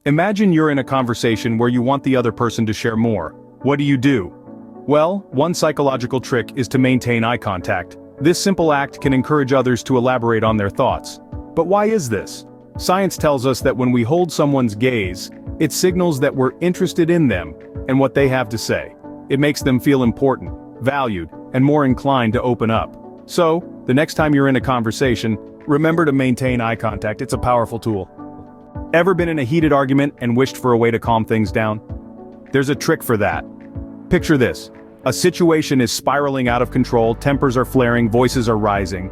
Imagine you're in a conversation where you want the other person to share more. What do? Well, one psychological trick is to maintain eye contact. This simple act can encourage others to elaborate on their thoughts. But why is this? Science tells us that when we hold someone's gaze, it signals that we're interested in them and what they have to say. It makes them feel important, valued, and more inclined to open up. So, the next time you're in a conversation, remember to maintain eye contact. It's a powerful tool. Ever been in a heated argument and wished for a way to calm things down? There's a trick for that. Picture this. A situation is spiraling out of control, tempers are flaring, voices are rising.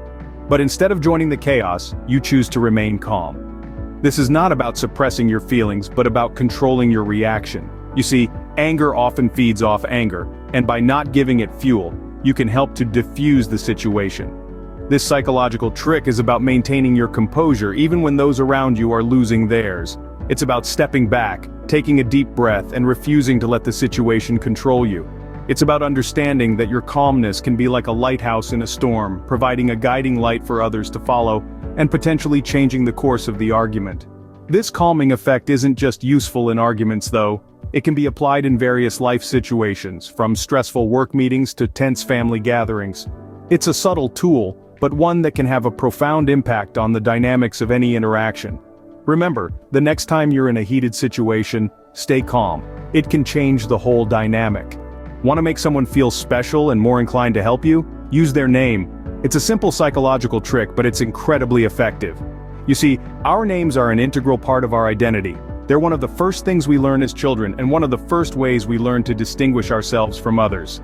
But instead of joining the chaos, you choose to remain calm. This is not about suppressing your feelings, but about controlling your reaction. You see, anger often feeds off anger, and by not giving it fuel, you can help to diffuse the situation. This psychological trick is about maintaining your composure even when those around you are losing theirs. It's about stepping back, taking a deep breath, and refusing to let the situation control you. It's about understanding that your calmness can be like a lighthouse in a storm, providing a guiding light for others to follow, and potentially changing the course of the argument. This calming effect isn't just useful in arguments though. It can be applied in various life situations, from stressful work meetings to tense family gatherings. It's a subtle tool, but one that can have a profound impact on the dynamics of any interaction. Remember, the next time you're in a heated situation, stay calm. It can change the whole dynamic. Want to make someone feel special and more inclined to help you? Use their name. It's a simple psychological trick, but it's incredibly effective. You see, our names are an integral part of our identity. They're one of the first things we learn as children and one of the first ways we learn to distinguish ourselves from others.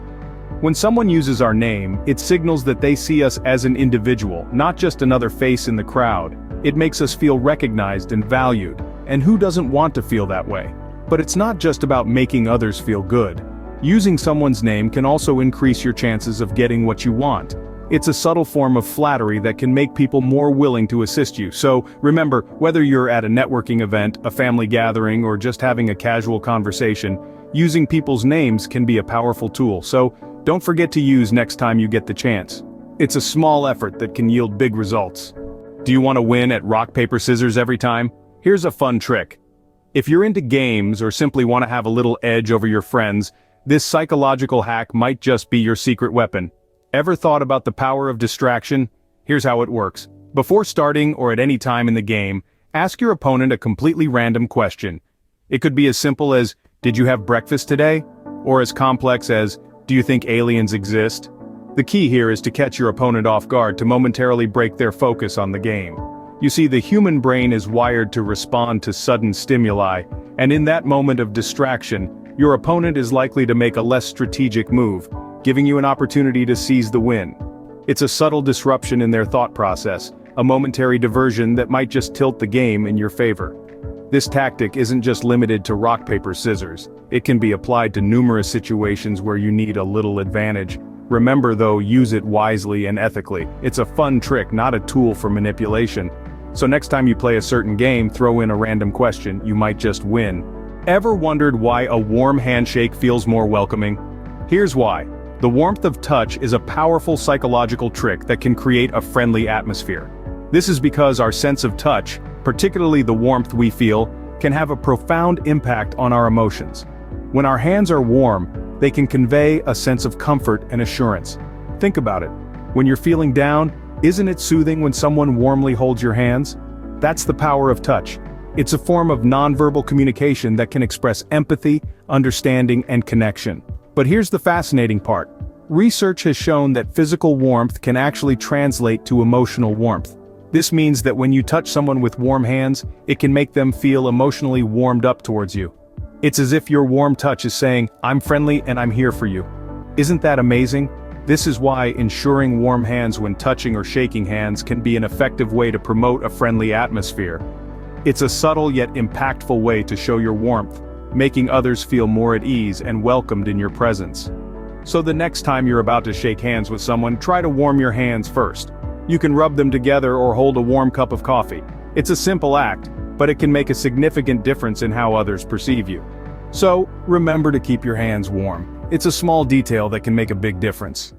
When someone uses our name, it signals that they see us as an individual, not just another face in the crowd. It makes us feel recognized and valued, and who doesn't want to feel that way? But it's not just about making others feel good. Using someone's name can also increase your chances of getting what you want. It's a subtle form of flattery that can make people more willing to assist you. So, remember, whether you're at a networking event, a family gathering, or just having a casual conversation, using people's names can be a powerful tool. So, don't forget to use next time you get the chance. It's a small effort that can yield big results. Do you want to win at rock, paper, scissors every time? Here's a fun trick. If you're into games or simply want to have a little edge over your friends, this psychological hack might just be your secret weapon. Ever thought about the power of distraction? Here's how it works. Before starting or at any time in the game, ask your opponent a completely random question. It could be as simple as, "Did you have breakfast today?" Or as complex as, "Do you think aliens exist?" The key here is to catch your opponent off guard to momentarily break their focus on the game. You see, the human brain is wired to respond to sudden stimuli, and in that moment of distraction, your opponent is likely to make a less strategic move, giving you an opportunity to seize the win. It's a subtle disruption in their thought process, a momentary diversion that might just tilt the game in your favor. This tactic isn't just limited to rock, paper, scissors. It can be applied to numerous situations where you need a little advantage. Remember though, use it wisely and ethically. It's a fun trick, not a tool for manipulation. So next time you play a certain game, throw in a random question, you might just win. Ever wondered why a warm handshake feels more welcoming? Here's why. The warmth of touch is a powerful psychological trick that can create a friendly atmosphere. This is because our sense of touch, particularly the warmth we feel, can have a profound impact on our emotions. When our hands are warm, they can convey a sense of comfort and assurance. Think about it. When you're feeling down, isn't it soothing when someone warmly holds your hands? That's the power of touch. It's a form of nonverbal communication that can express empathy, understanding, and connection. But here's the fascinating part. Research has shown that physical warmth can actually translate to emotional warmth. This means that when you touch someone with warm hands, it can make them feel emotionally warmed up towards you. It's as if your warm touch is saying, "I'm friendly and I'm here for you." Isn't that amazing? This is why ensuring warm hands when touching or shaking hands can be an effective way to promote a friendly atmosphere. It's a subtle yet impactful way to show your warmth, making others feel more at ease and welcomed in your presence. So the next time you're about to shake hands with someone, try to warm your hands first. You can rub them together or hold a warm cup of coffee. It's a simple act, but it can make a significant difference in how others perceive you. So, remember to keep your hands warm. It's a small detail that can make a big difference.